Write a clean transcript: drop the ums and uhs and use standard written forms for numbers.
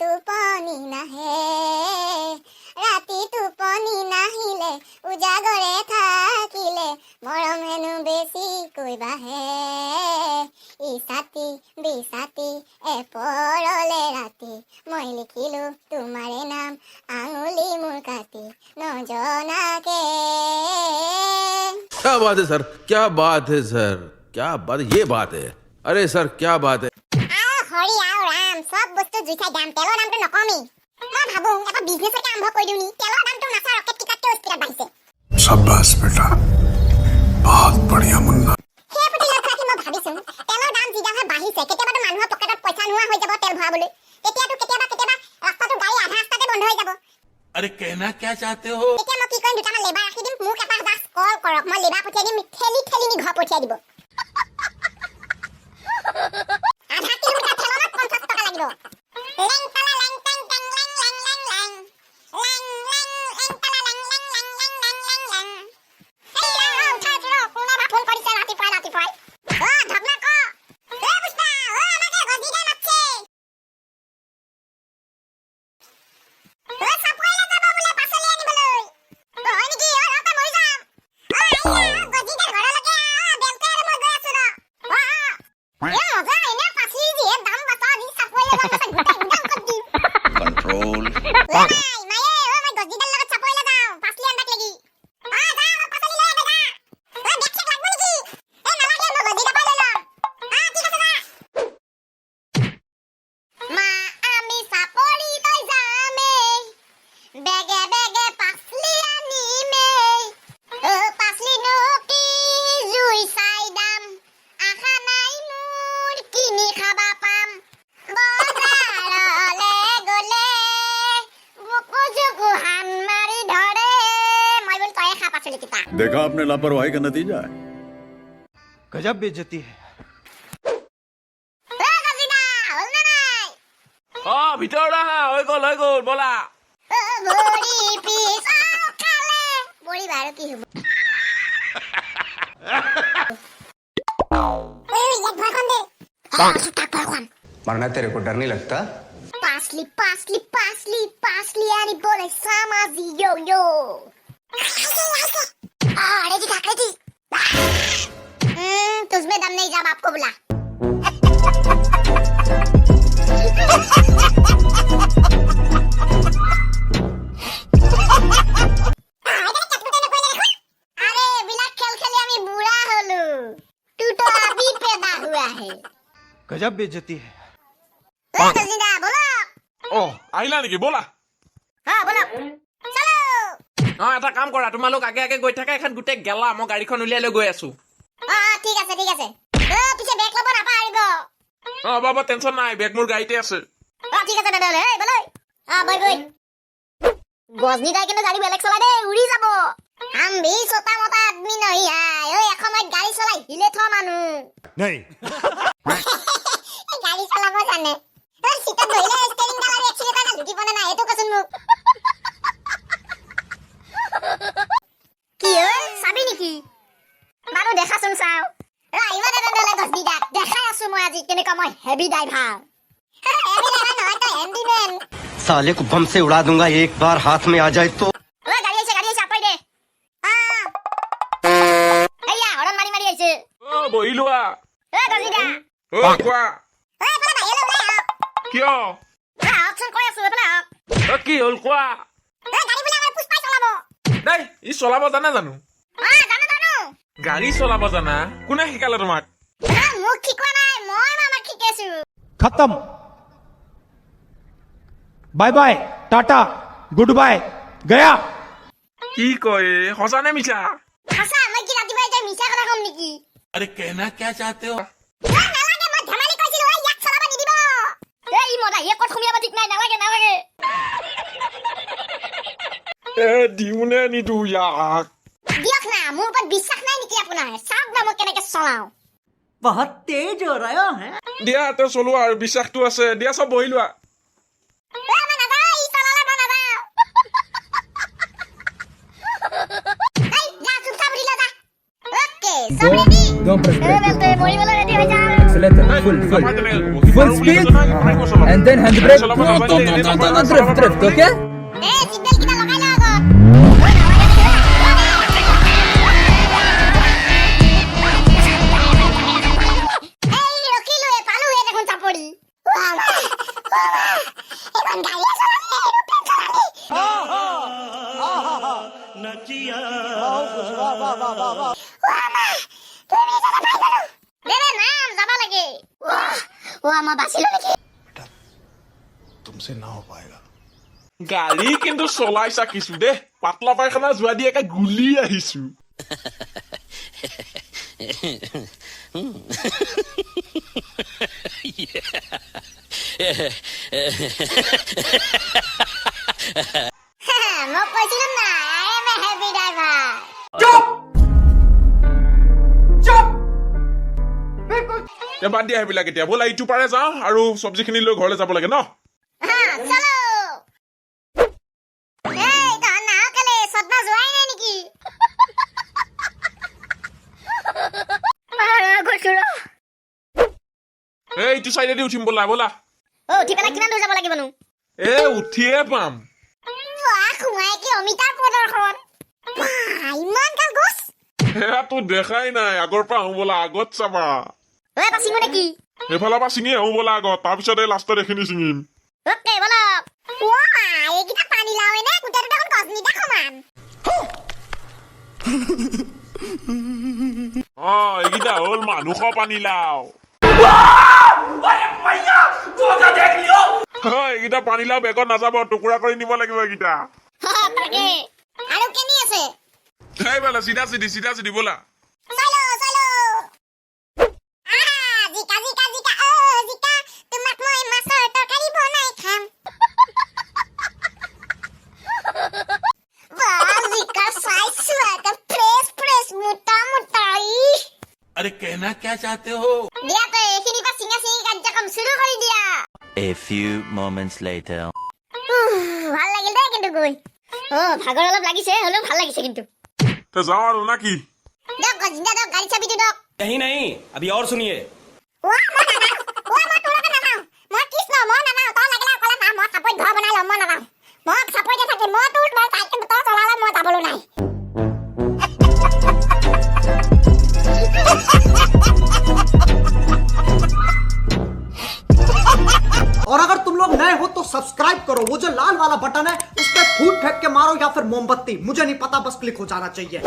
টোপনি নাহে ৰাতি টোপনি নাহিলে উজাগৰে থাকিলে মৰম হেনো বেছিকৈ বাঢ়ে ইছাতি বিছাতি এপৰলে ৰাতি মই লিখিলো তোমাৰে নাম আঙুলি মোৰ কাটি নজনাকে। क्या बात है सर, क्या बात है सर, क्या बात है, ये बात है। अरे सर क्या बात है। হৰি আও ৰাম সব বস্তু জুইঠাই দাম তেলৰ দামটো নকমি মই ভাবো এটা বিজনেছকে আৰম্ভ কৰি দিওঁ নি তেলৰ দামটো নাচা ৰকেট টিকটকে স্পিডত বাঢ়িছে। शाबाश बेटा बहुत बढ़िया मुन्ना। সেই প্ৰতি লক্ষ্য ৰাখি মই ভাবিছো তেলৰ দাম যিদাহে বাঢ়িছে কেতিয়াবাতো মানুহৰ পকেটত পইচা নোহোৱা হৈ যাব তেল ভৰাবলৈ তেতিয়াতো কেতিয়াবা ৰাস্তাটো গাড়ী আধা ৰাস্তাতে বন্ধ হৈ যাব। अरे कहना क्या चाहते हो। তেতিয়া মই কি কৰিম দুটামান লেবাৰ ৰাখি দিম মোক এটা জাষ্ট কল কৰক মই লেবাৰ পঠিয়াই দিম ঠেলি ঠেলি নি ঘৰ পঠিয়াই দিব। আধা কিলোমিটাৰ ঠেলত 50 টকা লাগিব। লেং তালা লেং টেং টেং লেং লেং লেং লেং লেং লেং লেং তালা লেং লেং লেং লেং লেং লেং লেং হেল্ল উঠা কোনে বা ফোন কৰিছে ৰাতিপুৱাই অ ধবনা ক এ পুষ্পা অ আমাকে গজিদা মাতছে অ সাপোইলা যাব বোলে পাছলি আনিবলৈ অ হয় নেকি অ ৰকা মই যাম অ আইয়া গজিদা ঘৰলৈকে আ বেলকে আৰু মই গৈ আছো ৰ অ এ মজা এনে পাছলি দিয়ে দাম বাতা দি সাপোইলা যাব গোটেই উদাম কৰি দিম कंट्रोल মায়ে ও মই গজিদাৰ লগত সাপোইলা যাও পাছলি আনবাক লাগি যা মই পাছলি লৈ আবে যা ও দেখছে লাগব নেকি এ নালাগে মই গজিদা পাই লম ঠিক আছে যা মা আমি সাপৰি লৈ যামে বেগে বেগে পাছলি আনিমে ও পাছলি নকি জুই চাই দাম আশা নাই মোৰ কিনি খাবা পাম বজাৰলে গলে বুকু জুকু হান মাৰি ধৰে মই বোল তয়ে খা পাছলি কিটা देखा आपने लापरवाही का नतीजा है। गजब बेइज्जती है। ও গজিদা হল না নাই ভিতৰত আহা হৈ গ'ল বলা। ও বড়ি পিছ খালে বড়ি বাৰো কি হ'ব ওই এক ভয়খন দে তাক ভয়খন मरना तेरे को डर नहीं लगता। पासली आणि बोले सामाजी यो यो रेडी था रेडी तुझमें दम नहीं जब आपको बुला अरे बिना खेल खेले আমি বুড়া হলো तू तो अभी पैदा हुआ है गजब बेइज्जती है। गजिदा बोलो অ আহিলা নেকি ব'লা। हां बोलो चलो অ এটা কাম কৰা তোমালোক আগে আগে গৈ থাকা এখন গোটেই গেলা মই গাড়ীখন উলিয়াই লৈ গৈ আছো। ঠিক আছে পিছে বেগ লব নাপাৰিব অ বাবা টেনচন নাই বেগ মোৰ গাড়ীতে আছে। ঠিক আছে দাদা এই বলাই বই গজনি দাই কিন্তু গাড়ী বেলেগ চলাই দে উৰি যাব हम भी छोटा मोटा आदमी नहीं है ओए এসময়ত গাড়ী চলাই হিলে থ মানুহ नहीं গাড়ী চলাব জানে তোৰ সিটা ধইলে স্টিয়াৰিং ডাল আৰু এক্সিলেটাৰ ডাল ঢুকি পনে না এটো কচোন মোক কি হ'ল চাবি নেকি বাৰু দেখাচোন চাও আহিবা দে দলে গজনি দা দেখাই আছো মই আজি কেনেকা মই হেভি ড্ৰাইভাৰ হেভি ড্ৰাইভাৰ নহয় তো হেণ্ডিমেন साले को बम से उड़ा दूंगा एक बार हाथ में आ जाए तो। গাড়ী আছে আপাই দে এইয়া হৰণ মাৰি আহিছে অ বহি লোৱা। গজিদা অ কোৱা এফালে বাহিৰলৈ ওলাই আহক কিয় আহকচোন কৈ আছো এফালে আহক অ কি হ'ল কোৱা। গাড়ী বোলে আমাৰ পুষ্পাই চলাব দেই ই চলাব জানে জানো জানো গাড়ী চলাব জানা কোনে শিকালে তোমাক। মোক শিকোৱা নাই মই মামাক শিকাইছো खत्म। Bye bye tata goodbye गया। কি কয় সঁচা নে মিছা। সঁচা মই কি ৰাতিপুৱাই যাই মিছা কথা কম নেকি अरे कहना क्या चाहते हो। নালাগে মই ধেমালি কৰিছিলো ইয়াক চলাব নিদিব এই মদা ইয়ে ক'ত সুমিয়াব ঠিক নাই নালাগে এ দিউনে নিদু ইয়াক দিয়ক না মোৰ ওপৰত বিশ্বাস নাই নেকি আপোনাৰ চাওক না মই কেনেকে চলাও बहुत तेज हो रहा है। দিয়া তই চলোৱা আৰু বিশ্বাসটো আছে দিয়া চব বহি লোৱা। মই নাযাওঁ ই চলালে মই নাযাওঁ এই যা চুপচাপ উঠি ল যা ওকে সব ৰেডি Don't press brake. মৰিবলৈ ৰেডি হৈ যাও Accelerator. full speed, and then handbrake. Drift, okay? Signal কিটা লগাই লও আগত এই ৰখিলো পালো দেখোন চাপৰি এখন গাড়ী तुमसे ना हो पाएगा গাড়ী কিন্তু চলাই চাকিছো দেই পাতলা পায়খানা যোৱা দি একে গুলি আহিছো মই কৈছিলো না I M a heavy driver বাদ দিয়া সেইবিলাক এতিয়া ব'লা ইটো পাৰে যাওঁ আৰু চব্জিখিনি লৈ ঘৰলৈ যাব লাগে ন চলো এই তহঁত নাহ কেলে চদমা যোৱাই নাই নেকি এই ইটো চাইডেদি উঠিম ব'লা ব'লা উঠি পেলাই কিমান দূৰ যাব লাগিবনো উঠিয়ে পাম সোমাই কি অমিতাৰ প্ৰদৰ্শন ইমান গাল গছ সেয়াতো দেখাই নাই আগৰ পৰা আহোঁ ব'লা আগত চাবা এটা চিঙো নেকি সেইফালৰ পৰা ছিঙি আহোঁ ব'লা আগত তাৰপিছত এই লাষ্টত এইখিনি ছিঙিম ওকে বলক এইকেইটা পানী লাও এনে গোটেইটো দেখোন গছ নিদা সমান এইকেইটা হ'ল মানুহৰ পানী লাও এইকেইটা পানী লাও বেগত নাযাব টুকুৰা কৰি নিব লাগিব এইকেইটা তাকে আৰু কেনি আছে এইফালে চিধা চিধি ব'লা চলো জিকা জিকা তোমাক মই মাছৰ তৰকাৰী বনাই খাম জিকা চাইছো এটা ফ্ৰেছ মোটা अरे कहना क्या चाहते हो দিয়া তো এইখিনি পা চিঙা কাৰ্যক্ৰম শুৰু কৰি দিয়া A few moments later. ভাল লাগিল দে কিন্তু গৈ ভাগৰ অলপ লাগিছে হলেও ভাল লাগিছে কিন্তু যাওঁ আৰু না কি দক গজিন্দা দক গাড়ী চাবিটো দক नहीं नहीं अभी और सुनिए মই তোৰকে নাযাওঁ মই কৃষ্ণ মই নাযাওঁ তই লাগিলে অকলে না মই চাপৰিত ঘৰ বনাই ল'ম মই নাযাওঁ মই চাপৰিতে থাকিম মই তোৰ চাইকেল তই চলালে মই যাবলৈ নাই और अगर तुम लोग नए हो तो सब्सक्राइब करो वो जो लाल वाला बटन है उस पर फूट फेंक के मारो या फिर मोमबत्ती मुझे नहीं पता बस क्लिक हो जाना चाहिए